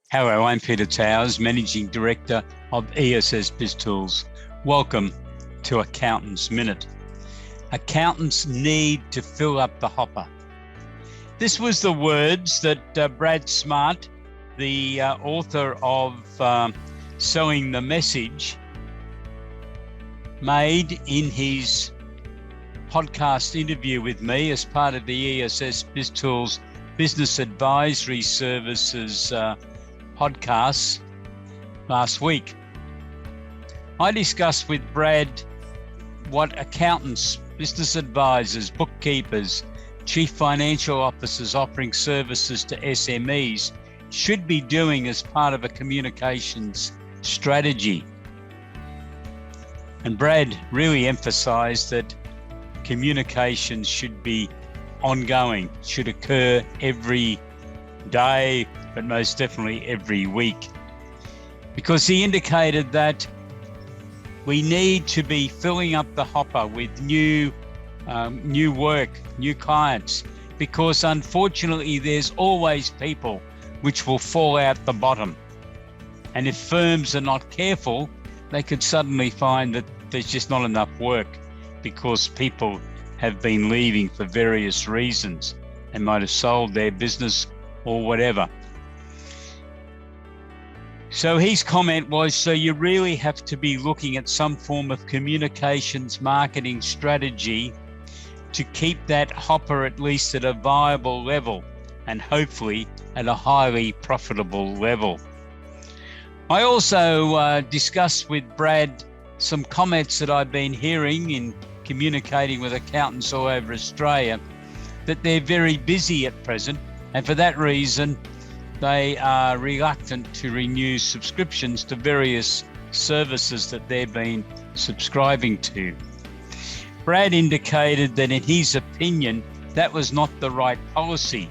Hello, I'm Peter Towers, Managing Director of ESS BIZTOOLS. Welcome to Accountants Minute. Accountants need to fill up the hopper. This was the words that Brad Smart, the author of Selling the Message, made in his podcast interview with me as part of the ESS BIZTOOLS Business Advisory Services podcasts last week. I discussed with Brad what accountants, business advisors, bookkeepers, chief financial officers offering services to SMEs should be doing as part of a communications strategy. And Brad really emphasized that communications should be ongoing, should occur every day, but most definitely every week, because he indicated that we need to be filling up the hopper with new work, new clients, because unfortunately there's always people which will fall out the bottom. And if firms are not careful, they could suddenly find that there's just not enough work because people have been leaving for various reasons. They might have sold their business or whatever. So his comment was, so you really have to be looking at some form of communications marketing strategy to keep that hopper at least at a viable level and hopefully at a highly profitable level. I also discussed with Brad some comments that I've been hearing in communicating with accountants all over Australia, that they're very busy at present, and for that reason they are reluctant to renew subscriptions to various services that they've been subscribing to. Brad indicated that in his opinion, that was not the right policy.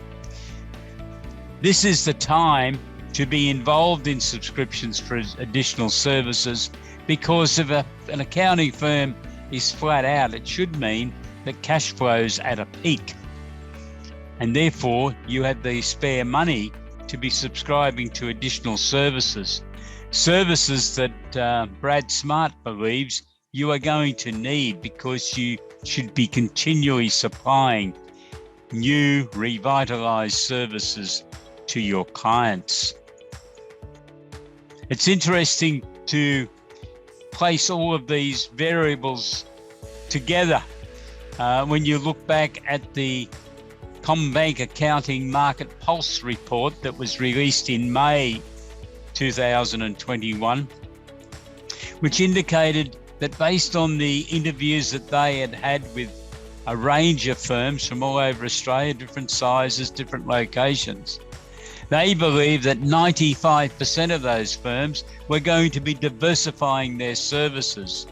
This is the time to be involved in subscriptions for additional services, because if an accounting firm is flat out, it should mean that cash flow's at a peak. And therefore, you have the spare money to be subscribing to additional services that Brad Smart believes you are going to need, because you should be continually supplying new revitalized services to your clients. It's interesting to place all of these variables together when you look back at the CommBank Accounting Market Pulse report that was released in May 2021, which indicated that based on the interviews that they had had with a range of firms from all over Australia, different sizes, different locations, they believe that 95% of those firms were going to be diversifying their services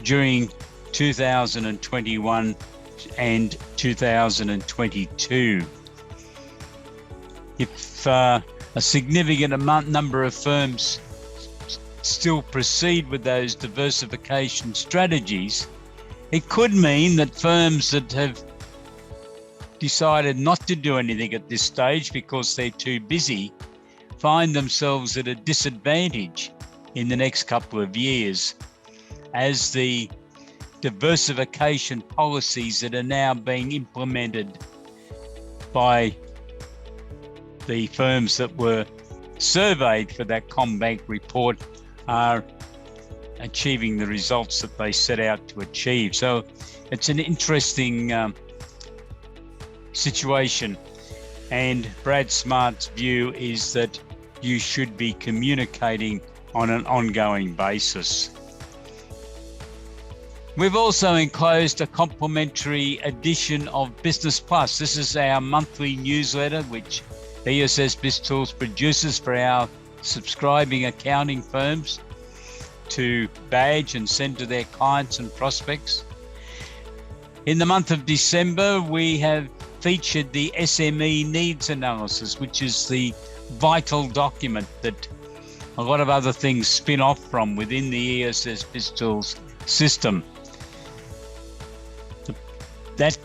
during 2021 and 2022. If a significant number of firms still proceed with those diversification strategies, it could mean that firms that have decided not to do anything at this stage because they're too busy find themselves at a disadvantage in the next couple of years, as the diversification policies that are now being implemented by the firms that were surveyed for that CommBank report are achieving the results that they set out to achieve. So it's an interesting situation, and Brad Smart's view is that you should be communicating on an ongoing basis. We've also enclosed a complimentary edition of Business Plus. This is our monthly newsletter which ESS BIZTOOLS produces for our subscribing accounting firms to badge and send to their clients and prospects. In the month of December, we have featured the SME needs analysis, which is the vital document that a lot of other things spin off from within the ESS BIZTOOLS system. That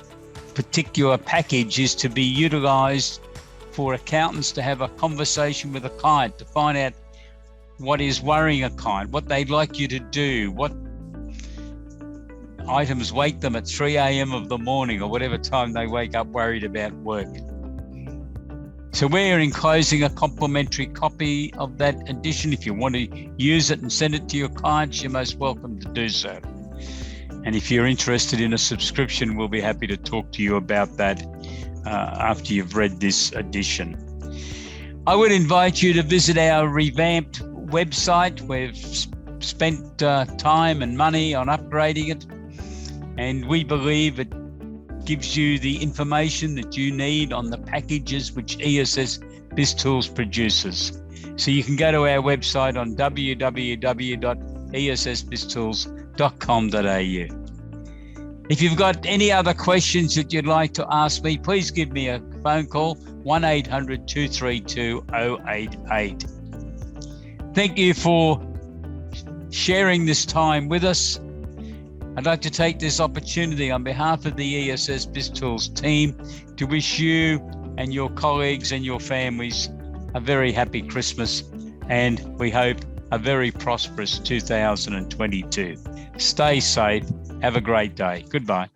particular package is to be utilised for accountants to have a conversation with a client to find out what is worrying a client, what they'd like you to do, what items wake them at 3 a.m. of the morning or whatever time they wake up worried about work. So we're enclosing a complimentary copy of that edition. If you want to use it and send it to your clients, you're most welcome to do so. And if you're interested in a subscription, we'll be happy to talk to you about that after you've read this edition. I would invite you to visit our revamped website. We've spent time and money on upgrading it, and we believe it gives you the information that you need on the packages which ESS BIZTOOLS produces. So you can go to our website on www.essbiztools.com.au. If you've got any other questions that you'd like to ask me, please give me a phone call, 1-800-232-088. Thank you for sharing this time with us. I'd like to take this opportunity on behalf of the ESS BIZTOOLS team to wish you and your colleagues and your families a very happy Christmas, and we hope a very prosperous 2022. Stay safe. Have a great day. Goodbye.